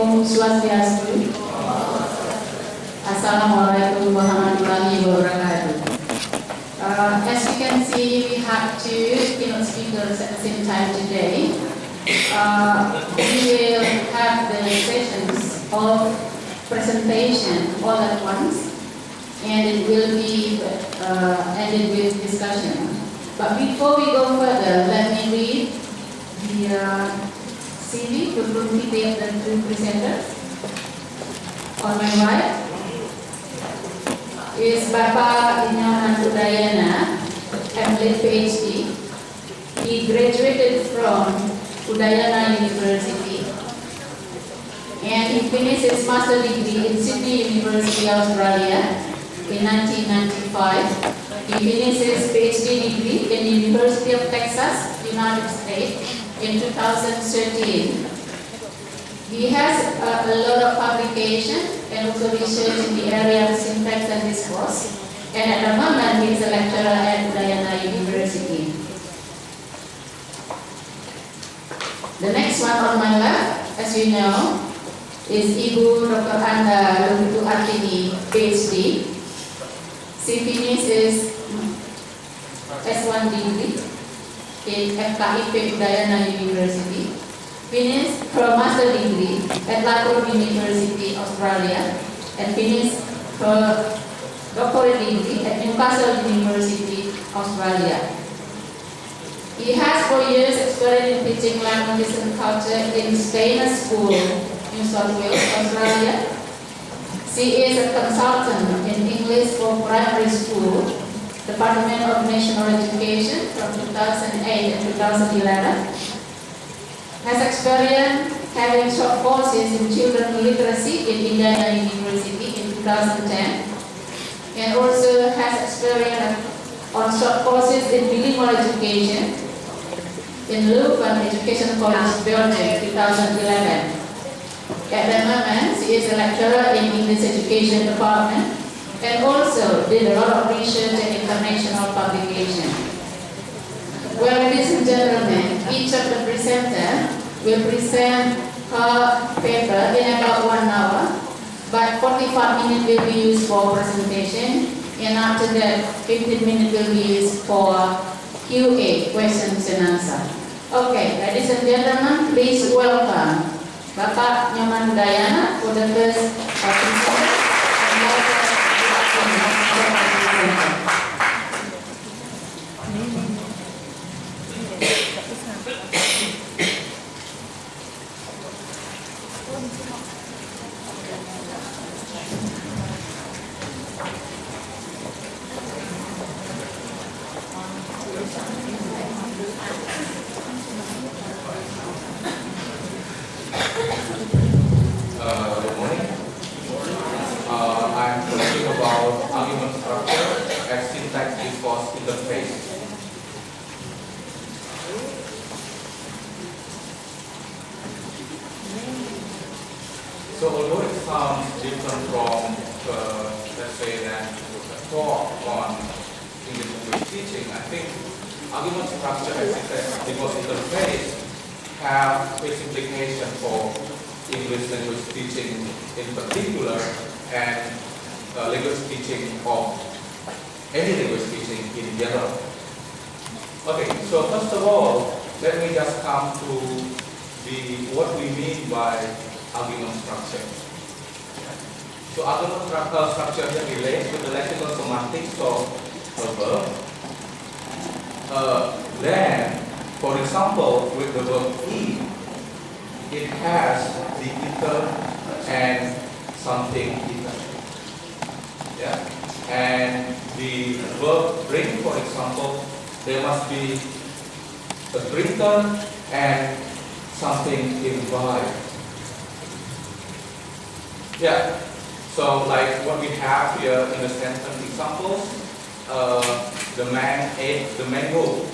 Om Swastiastu. Assalamualaikum warahmatullahi wabarakatuh. As you can see, we have two keynote speakers at the same time today. We will have the sessions of presentation all at once, and it will be ended with discussion. But before we go further, let me read the CV to detail the two presenters. On my right is Bapak Inyoman Udayana, MLit PhD. He graduated from Udayana University and he finished his master's degree in Sydney University, Australia in 1995. He finished his PhD degree in the University of Texas, United States in 2013. He has a lot of publication and also research in the area of syntax and discourse. And at the moment, he is a lecturer at Udayana University. The next one on my left, as you know, is Ibu Dr. Anda Luhutu Artini, PhD. She finished his S1 degree in FKIP Udayana University. Finished her master degree at Latrobe University, Australia, and finished her doctorate degree at Newcastle University, Australia. He has 4 years experience in teaching languages and culture in Spain School, New South Wales, Australia. She is a consultant in English for primary school, Department of National Education from 2008 and 2011. Has experience having short courses in children literacy in Indiana University in 2010, and also has experience on short courses in bilingual education in Leuven Education College, Belgium, 2011. At the moment, she is a lecturer in English Education Department and also did a lot of research and international publication. Well, ladies and gentlemen, each of the presenters will present her paper in about 1 hour, but 45 minutes will be used for presentation, and after that, 15 minutes will be used for QA, questions and answers. Okay, ladies and gentlemen, please welcome Bapak Inyoman Udayana for the first presenter. Good morning. I'm talking about argument structure as syntax discourse interface. So although it sounds different from, let's say, that talk on English language teaching, I think argument structure as syntax discourse interface have its implication for English language teaching in particular and language teaching of any language teaching in general. Okay, so first of all, let me just come to what we mean by argument structure. So argument structure here relates with the lexical semantics of a verb. Then, for example, with the verb eat, it has the ether and something ether. Yeah? And the verb drink, for example, there must be a drinker and something imbibe. Yeah. So like what we have here in the sentence examples, the man ate the mango.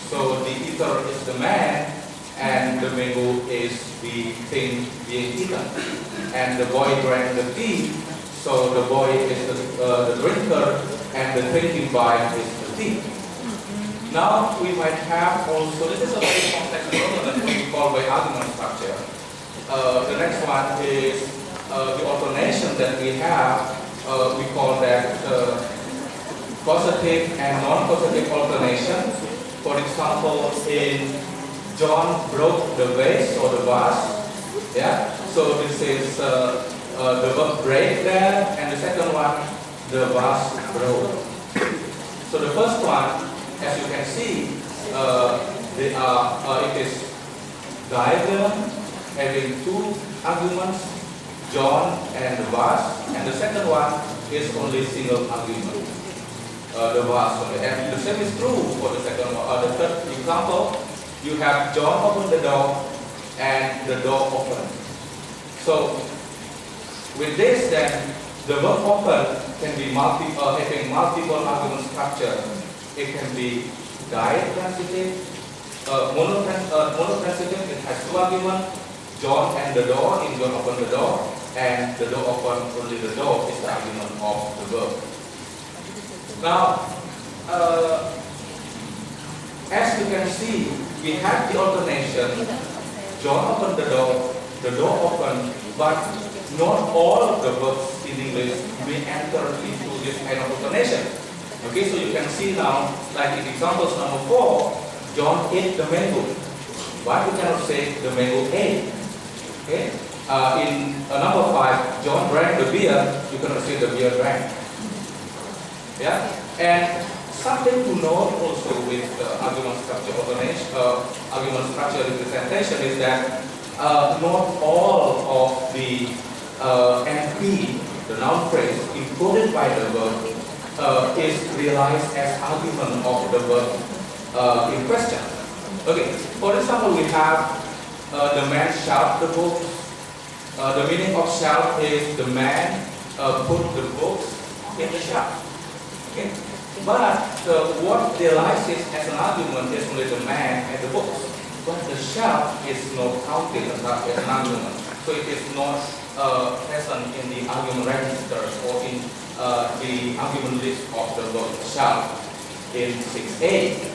So the ether is the man and the mango is the thing being eaten. And the boy drank the tea, so the boy is the drinker and the drinking by is the tea. Now we might have also, this is a very complex problem that we call by argument structure. The next one one is the alternation that we have. We call that positive and non-positive alternation. For example, in John broke the vase or the vase. Yeah. So this is the verb break there, and the second one, the vase broke. So the first one, as you can see, it is diagram having two arguments, John and the vase, and the second one is only single argument, the vase only. And the same is true for the second one. The third example, you have John opened the door and the door opened. So with this, then the verb open can be having multiple argument structure. It can be ditransitive, monotransitive. It has two arguments. John and the door, in John opened the door, and the door opened, only the door is the argument of the verb. Now, as you can see, we have the alternation. John opened the door opened, but not all of the verbs in English may enter into this kind of alternation. Okay, so you can see now, like in examples number 4, John ate the mango. But you cannot say the mango ate. Okay, in number 5, John drank the beer. You cannot say the beer drank. Yeah, and something to note also with argument structure alternation, argument structure representation is that not all of the NP, the noun phrase included by the verb, is realized as argument of the verb in question. Okay, for example, we have the man shelved the books. The meaning of shelf is the man put the books in the shelf. Okay, but what realizes as an argument is only the man and the books. But the shelf is not counted as an argument, so it is not present in the argument registers or in the argument list of the verb shelf in 6a.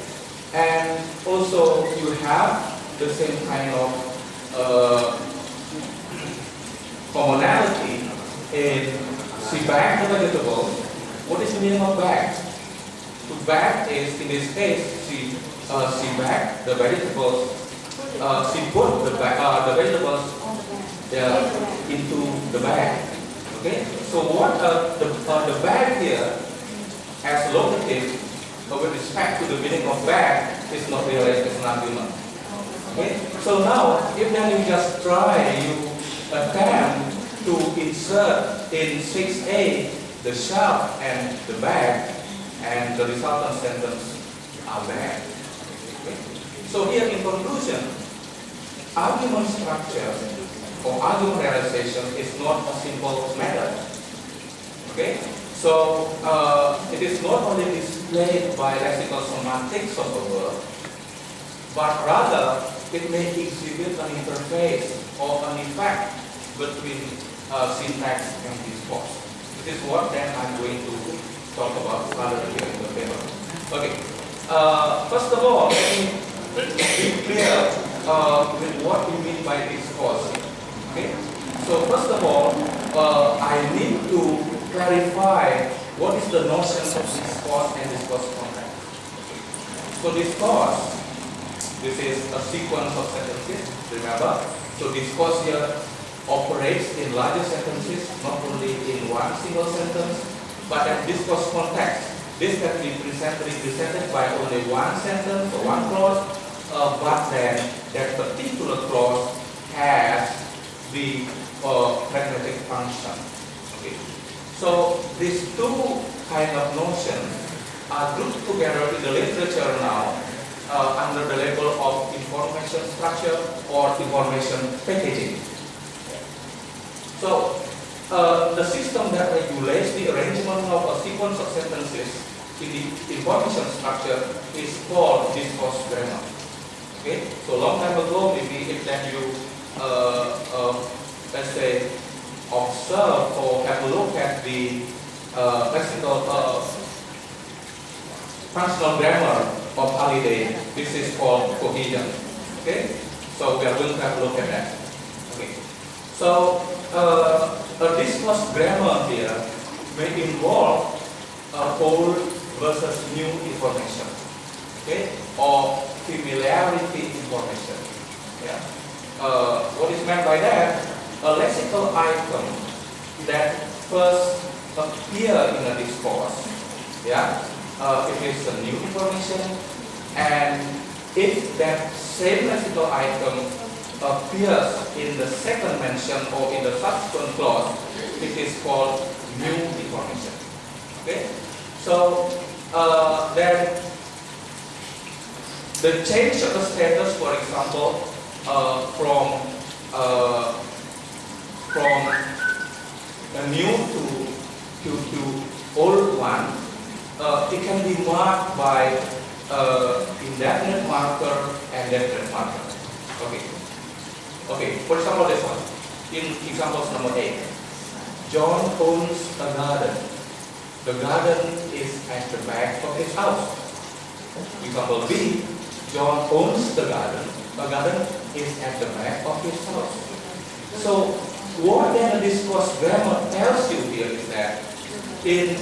And also you have the same kind of commonality in she bagged the vegetables. What is the meaning of bag? To bag is, in this case, she bagged the vegetables. She put the vegetables into the bag. Okay. So what the bag here as locative with respect to the meaning of bag is not realized as an argument. Okay. So now, if then you just try, you attempt to insert in 6a the shelf and the bag, and the resultant sentence are bag. Okay. So here in conclusion, argument structure or argument realization is not a simple matter. Okay. So it is not only displayed by lexical semantics of a word, but rather it may exhibit an interface or an effect between syntax and discourse. This is what then I'm going to talk about further here in the paper. Okay. First of all, let me be clear with what we mean by discourse. Okay. So first of all, I need to clarify what is the notion of discourse and discourse context. So discourse, this is a sequence of sentences. Remember, so discourse here operates in larger sentences, not only in one single sentence, but in discourse context. This can be represented by only one sentence or one clause, but then that particular clause has the pragmatic function. Okay. So these two kind of notions are grouped together in the literature now under the label of information structure or information packaging. So the system that regulates the arrangement of a sequence of sentences in the information structure is called discourse grammar. Okay, so long time ago, maybe if then you let's say observe or have a look at the lexical functional grammar of Halliday, this is called cohesion. Okay, so we are going to have a look at that. Okay, So a discourse grammar here may involve old versus new information, okay, or familiarity information. Yeah. What is meant by that? A lexical item that first appear in a discourse. Yeah. It is a new information, and if that same lexical item appears in the second mention or in the subsequent clause, it is called new information. Okay. So then the change of the status, for example, from a new to old one, it can be marked by indefinite marker and definite marker. Okay. Okay. For example, this one. In examples number 8, John owns a garden. The garden is at the back of his house. Example B, John owns the garden. The garden is at the back of his house. So what then the discourse grammar tells you here is that in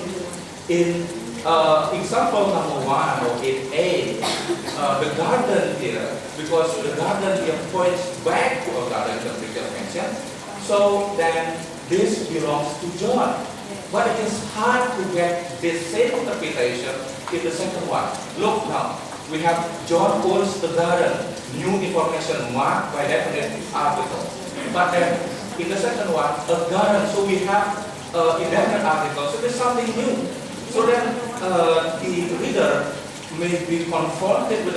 example number 1 or in A, the garden here, because the garden here points back to a garden the previous mentioned, so then this belongs to John. But it is hard to get this same interpretation in the second one. Look now, we have John owns the garden, new information marked by definite article. But then in the second one, a garden, so we have indefinite article, so there's something new. So then the reader may be confronted with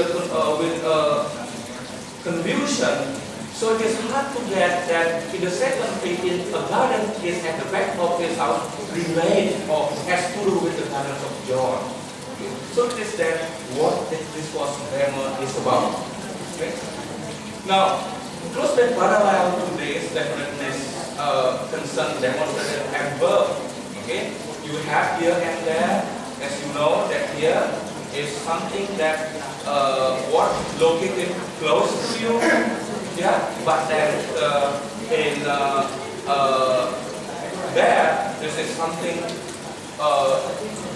confusion. So it is hard to get that in the second in a garden is at the back of his house relate or has to do with the garden of John. Okay. So it is that what this discourse grammar is about. Okay. Now, closely parallel to this definiteness concern demonstrated and verb. Okay. You have here and there, as you know, that here is something that what located close to you. Yeah, but then in there, this is something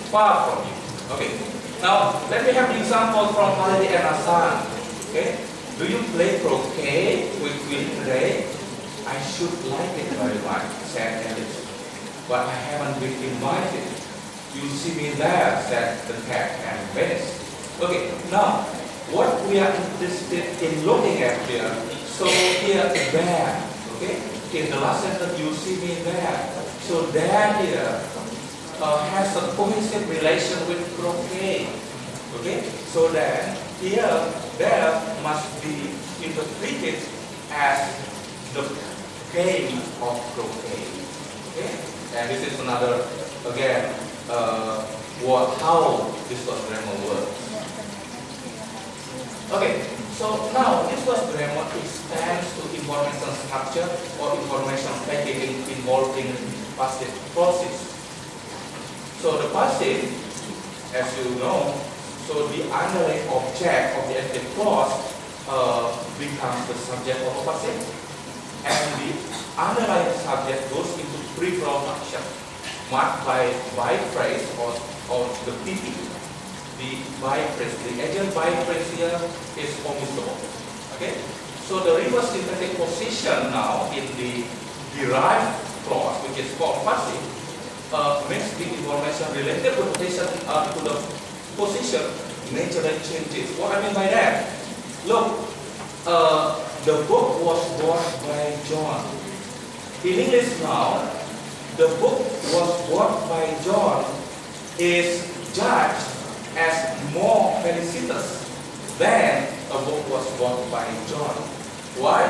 far from you. Okay. Now let me have an example from Halidi and Hasan. Okay. Do you play croquet with me today? I should like it very much, said Alice. But I haven't been invited. You see me there, said the cat and vanished. Okay. Now what we are interested in looking at here. So here, there, okay? In the last sentence, you see me there. So there here has a cohesive relation with croquet, okay? So then here, there must be interpreted as the game of croquet, okay? And this is another, again, how discourse grammar works. Okay. So now, discourse grammar extends to information structure or information packaging involving passive clauses. So the passive, as you know, so the underlying object of the active clause becomes the subject of a passive, and the underlying subject goes into pre-clause action marked by phrase or the PP. The by phrase, the agent by phrase here is omissable. Okay? So the reverse syntactic position now in the derived clause, which is called passive, makes the information related to the position naturally changes. What I mean by that? Look, the book was bought by John. In English now, the book was bought by John is judged as more felicitous than a book was bought by John. Why?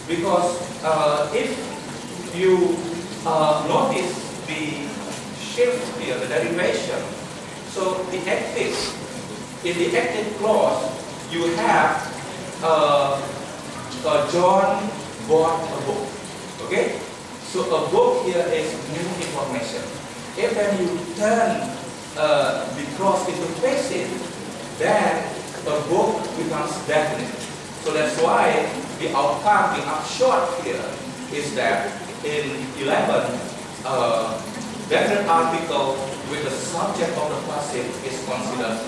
Because if you notice the shift here, the derivation, so the active, in the active clause, you have John bought a book. Okay? So a book here is new information. If then you turn the clause into passive, then a book becomes definite. So that's why the outcome, the upshot here is that in 11, definite article with the subject of the passive is considered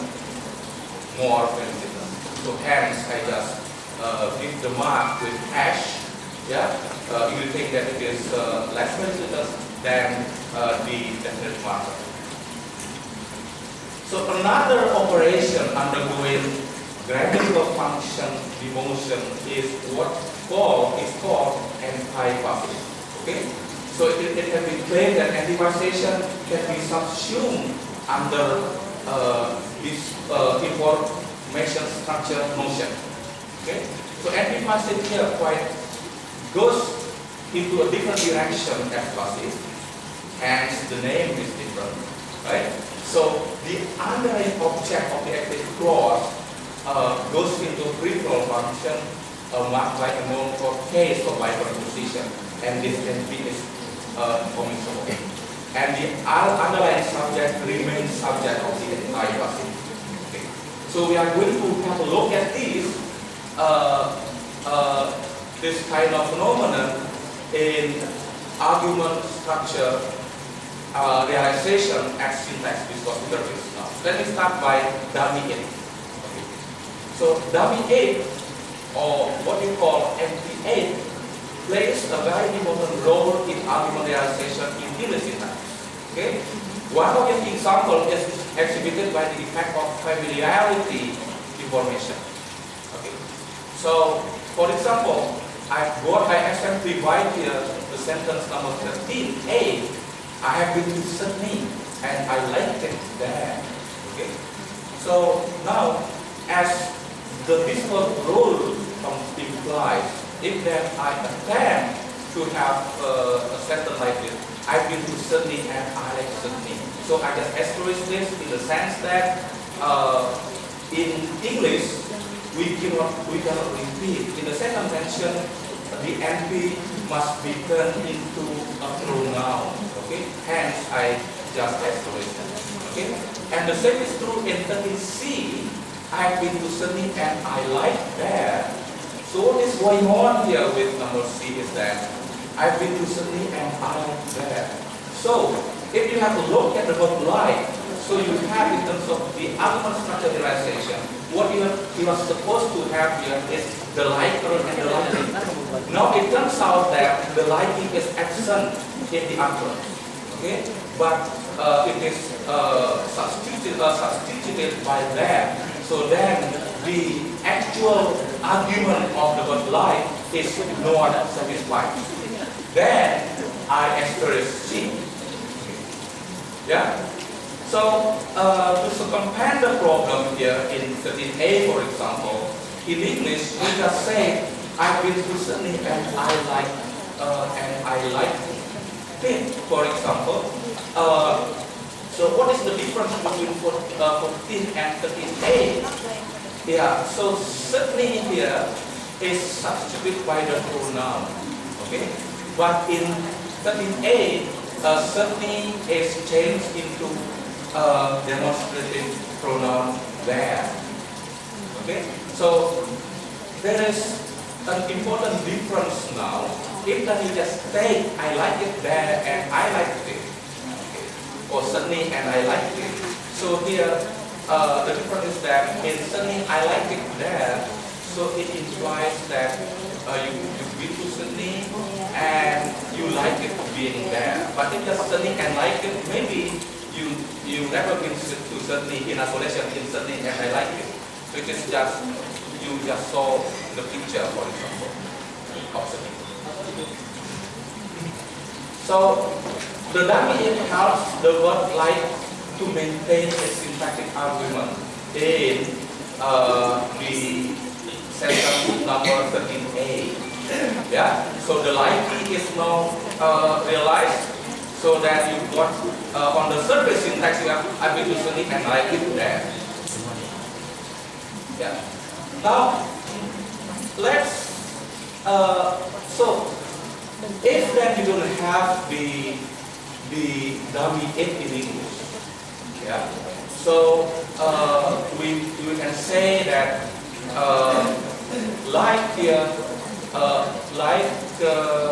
more felicitous. So hence I just give the mark with hash. Yeah, you think that it is less felicitous than the definite marker. So another operation undergoing grammatical function demotion is what is called antipassive. Okay, so it can be claimed that antipassation can be subsumed under this information structure notion. Okay, so antipassive here quite goes into a different direction as passive, hence the name is different, right? So the underlying object of the active clause goes into peripheral function marked by a known for case or by preposition, and this can be communicable. And the underlying subject remains subject of the entire passive. Okay. So we are going to have a look at this kind of phenomenon in argument structure realization at syntax discourse interface. Now, let me start by dummy 8. Okay. So dummy 8, or what you call MP8, plays a very important role in argument realization in English syntax. Okay. One of the examples is exhibited by the effect of familiarity information. Okay. So, for example, I simply write here the sentence number 13a. I have been to Sydney and I liked it there. Okay. So now, as the discourse rule implies, if then I attempt to have a sentence like this, I've been to Sydney and I like Sydney. So I just asterisk this in the sense that in English we cannot repeat. In the second mention, the NP must be turned into a pronoun. Okay, hence I just asterisk it. Okay, and the same is true in 13C. I've been to Sydney and I like there. So what is going on here with number C is that I've been to Sydney and I like there. So if you have to look at the verb like, so you have in terms of the argument structure realization, what you are supposed to have here is the liker and the liking. Now it turns out that the liking is absent in the argument. Okay, but it is substituted by that. So then the actual argument of the word like is not satisfied. Then I asterisk C. Yeah. So to circumvent the problem here in 13a, for example, in English we just say I've been to Sydney and I like it, for example. So what is the difference between 14 and 13a? Yeah, so Sydney here is substituted by the pronoun. Okay, but in 13a, Sydney is changed into demonstrative pronoun there. Okay, so there is an important difference now. If then you just take I like it there and I like it, okay, or Sydney and I like it. So here the difference is that in Sydney I like it there, so it implies that you've been to Sydney and you like it being there. But if just Sydney and like it, maybe you never been to Sydney in isolation in Sydney and I like it. So it is just you just saw the picture, for example, of Sydney. So the dummy it helps the word like to maintain a syntactic argument in the sentence number 13a. Yeah. So the likely is now realized, so that you got on the surface syntax you have I've been to Sydney and like it there. Yeah. Now let's so if then you don't have the dummy it in English, yeah. So we can say that like here, like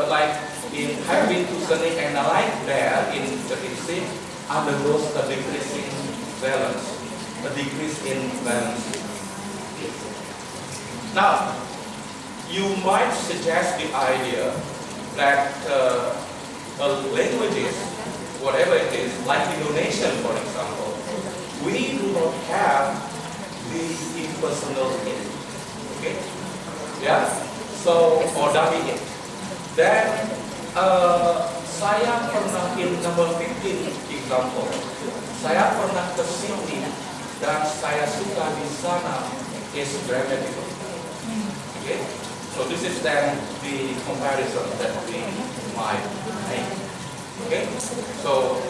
like in have been to Sonic and like there in the DC undergoes a decreasing balance, a decrease in balance. Now, you might suggest the idea that languages, whatever it is, like Indonesian for example, we do not have the impersonal it. Okay? Yeah? So, or dummy it. Then, saya pernah in number 15 example, saya pernah ke sini dan saya suka di sana is grammatical. Okay? So this is then the comparison that we might make. Okay? So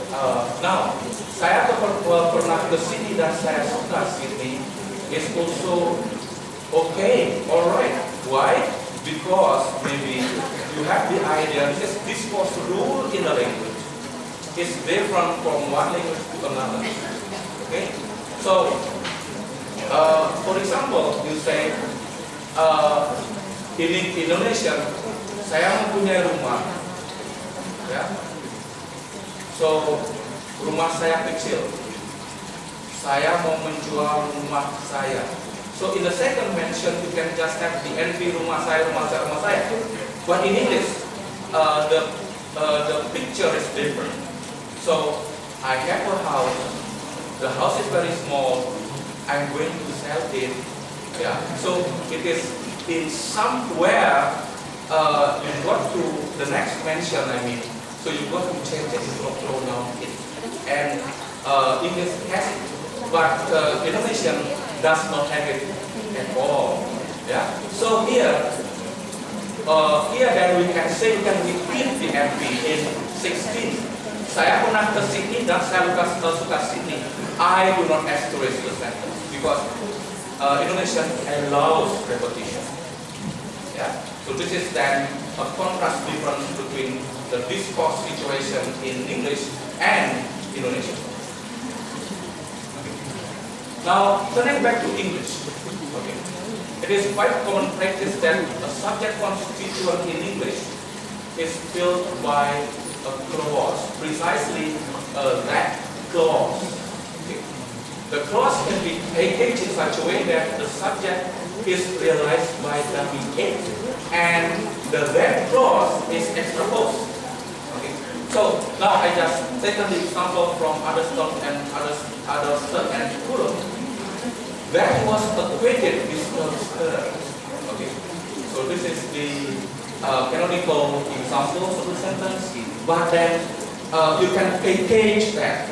now saya pernah ke sini dan saya suka sini is also okay, alright. Why? Because maybe you have the idea this discourse rule in the language is different from one language to another. Okay? So for example, you say in Indonesia, saya mempunyai rumah, ya. So rumah saya kecil, saya mau menjual rumah saya. So in the second mention, you can just have the NP rumah saya, rumah saya, rumah saya. But in English, the picture is different. So I have a house. The house is very small. I'm going to sell it. Yeah. So it is in somewhere you got to the next mention. I mean, so you got to change it into a pronoun it, and English has it, but Indonesian does not have it at all. Yeah. So here then we can say, we can repeat the MP in 16. Saya pernah ke sini dan saya suka sini. I do not asterisk the sentence because Indonesian allows repetition. Yeah. So this is then a contrast difference between the discourse situation in English and Indonesian. Okay. Now turning back to English. Okay. It is quite common practice that a subject constituent in English is filled by a clause, precisely that clause. Okay. The clause can be packaged in such a way that the subject is realized by dummy it, and the that clause is extraposed. Okay. So now I just taken the example from Adderstone and Coulomb. That was equated with her. Okay. So this is the canonical example of the sentence, but then you can package that